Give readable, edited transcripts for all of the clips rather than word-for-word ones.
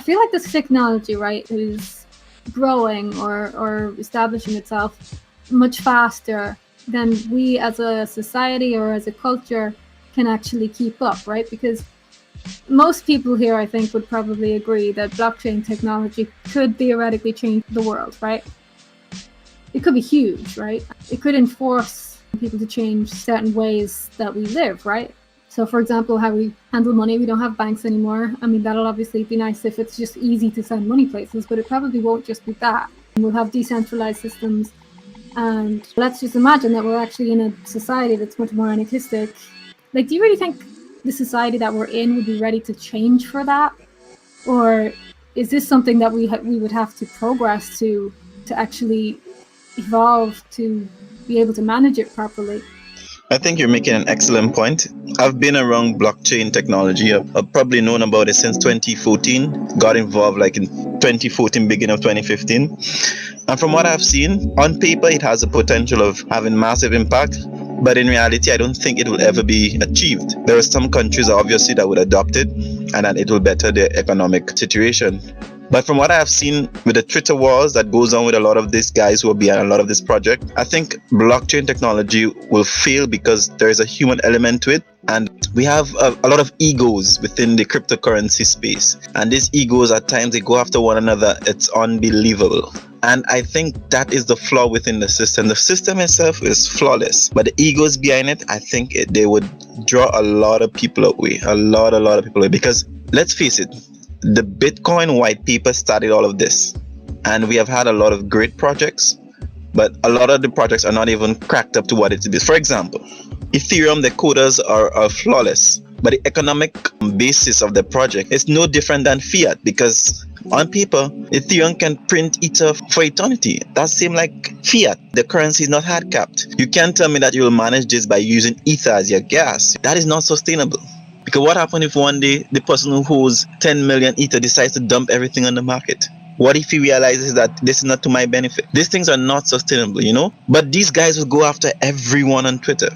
feel like this technology, right, is growing or establishing itself much faster than we as a society or as a culture can actually keep up, right? Because most people here, I think, would probably agree that blockchain technology could theoretically change the world, right? It could be huge, right? It could enforce people to change certain ways that we live, right? So, for example, how we handle money, we don't have banks anymore. I mean, that'll obviously be nice if it's just easy to send money places, but it probably won't just be that. We'll have decentralized systems. And let's just imagine that we're actually in a society that's much more anarchistic. Like, do you really think the society that we're in would be ready to change for that? Or is this something that we would have to progress to actually evolve to be able to manage it properly? I think you're making an excellent point. I've been around blockchain technology. I've probably known about it since 2014. Got involved like in 2014, beginning of 2015. And from what I've seen, on paper, it has the potential of having massive impact. But in reality, I don't think it will ever be achieved. There are some countries, obviously, that would adopt it and that it will better their economic situation. But from what I have seen with the Twitter wars that goes on with a lot of these guys who are behind a lot of this project, I think blockchain technology will fail because there is a human element to it. And we have a lot of egos within the cryptocurrency space. And these egos, at times, they go after one another. It's unbelievable. And I think that is the flaw within the system. The system itself is flawless, but the egos behind it, I think they would draw a lot of people away. A lot of people away. Because let's face it, the Bitcoin white paper started all of this. And we have had a lot of great projects, but a lot of the projects are not even cracked up to what it is. For example, Ethereum, the coders are flawless, but the economic basis of the project is no different than fiat, because on paper, Ethereum can print Ether for eternity. That's same like fiat. The currency is not hard capped. You can't tell me that you will manage this by using Ether as your gas. That is not sustainable. Because what happens if one day the person who holds 10 million Ether decides to dump everything on the market? What if he realizes that this is not to my benefit? These things are not sustainable, But these guys will go after everyone on Twitter.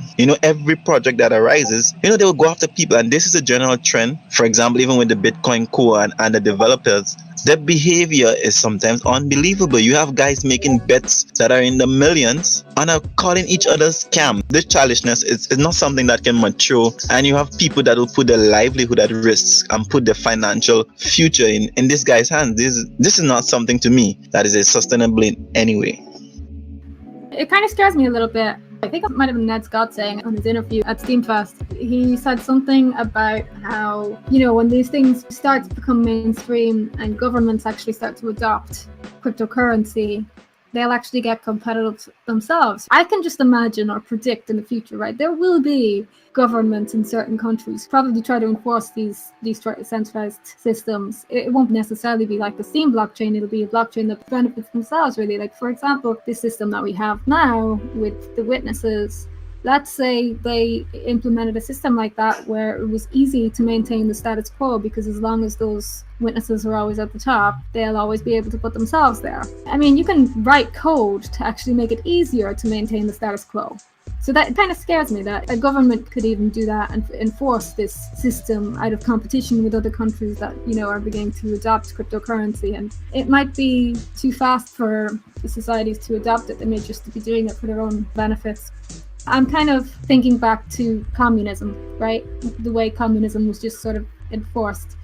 Every project that arises, they will go after people. And this is a general trend. For example, even with the Bitcoin core and the developers, their behavior is sometimes unbelievable. You have guys making bets that are in the millions and are calling each other scam. This childishness is not something that can mature. And you have people that will put their livelihood at risk and put their financial future in this guy's hands. This is not something to me that is sustainable in any way. It kind of scares me a little bit. I think it might have been Ned Scott saying on his interview at Steamfest, he said something about how, when these things start to become mainstream and governments actually start to adopt cryptocurrency, they'll actually get competitive themselves. I can just imagine or predict in the future, right? There will be governments in certain countries probably try to enforce these centralized systems. It won't necessarily be like the Steam blockchain. It'll be a blockchain that benefits themselves, really. Like, for example, this system that we have now with the witnesses, let's say they implemented a system like that where it was easy to maintain the status quo, because as long as those witnesses are always at the top, they'll always be able to put themselves there. I mean, you can write code to actually make it easier to maintain the status quo. So that kind of scares me, that a government could even do that and enforce this system out of competition with other countries that, are beginning to adopt cryptocurrency. And it might be too fast for the societies to adopt it. They may just be doing it for their own benefits. I'm kind of thinking back to communism, right? The way communism was just sort of enforced.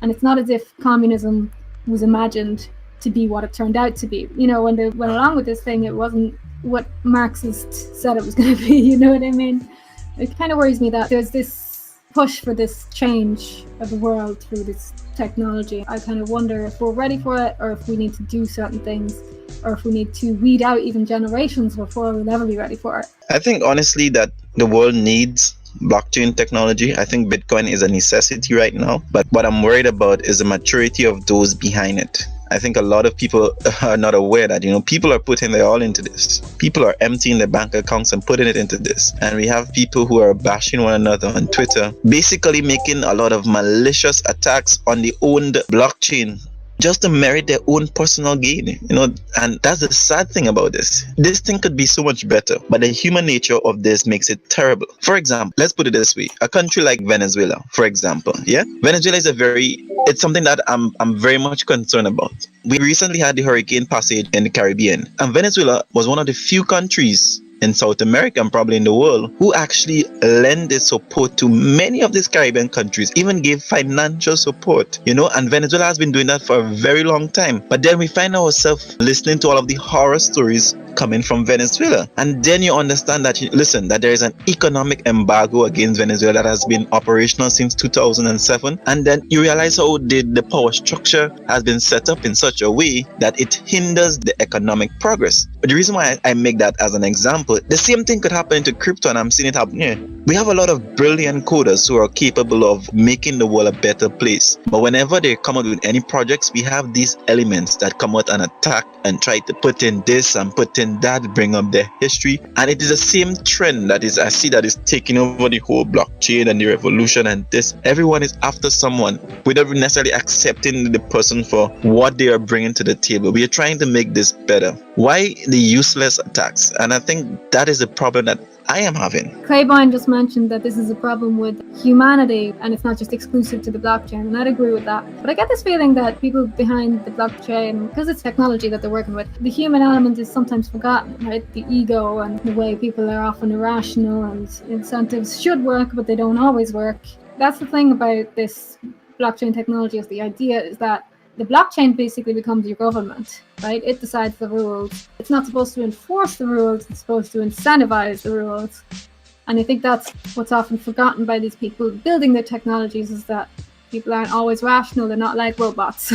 And it's not as if communism was imagined to be what it turned out to be. When they went along with this thing, it wasn't what Marxists said it was going to be, you know what I mean? It kind of worries me that there's this push for this change of the world through this technology. I kind of wonder if we're ready for it, or if we need to do certain things, or if we need to weed out even generations before we'll ever be ready for it. I think honestly that the world needs blockchain technology. I think Bitcoin is a necessity right now, but what I'm worried about is the maturity of those behind it. I think a lot of people are not aware that, people are putting their all into this. People are emptying their bank accounts and putting it into this. And we have people who are bashing one another on Twitter, basically making a lot of malicious attacks on the owned blockchain. just to merit their own personal gain, and that's the sad thing about this. This thing could be so much better, but the human nature of this makes it terrible. For example, let's put it this way, a country like Venezuela, for example, Venezuela is it's something that I'm very much concerned about. We recently had the hurricane passage in the Caribbean, and Venezuela was one of the few countries in South America and probably in the world who actually lended support to many of these Caribbean countries, even gave financial support, and Venezuela has been doing that for a very long time. But then we find ourselves listening to all of the horror stories coming from Venezuela, and then you understand that that there is an economic embargo against Venezuela that has been operational since 2007, and then you realize how the power structure has been set up in such a way that it hinders the economic progress. But the reason why I make that as an example, the same thing could happen to crypto, and I'm seeing it happen here. We have a lot of brilliant coders who are capable of making the world a better place, but whenever they come out with any projects, we have these elements that come out and attack and try to put in this and put in that, bring up their history. And it is the same trend I see that is taking over the whole blockchain and the revolution, and this. Everyone is after someone without necessarily accepting the person for what they are bringing to the table. We are trying to make this better. Why the useless attacks? And I think that is the problem that I am having. Claiborne just mentioned that this is a problem with humanity and it's not just exclusive to the blockchain, and I'd agree with that. But I get this feeling that people behind the blockchain, because it's technology that they're working with, the human element is sometimes forgotten, right? The ego and the way people are often irrational, and incentives should work, but they don't always work. That's the thing about this blockchain technology, is the idea is that the blockchain basically becomes your government, right? It decides the rules. It's not supposed to enforce the rules, it's supposed to incentivize the rules. And I think that's what's often forgotten by these people building the technologies, is that people aren't always rational, they're not like robots.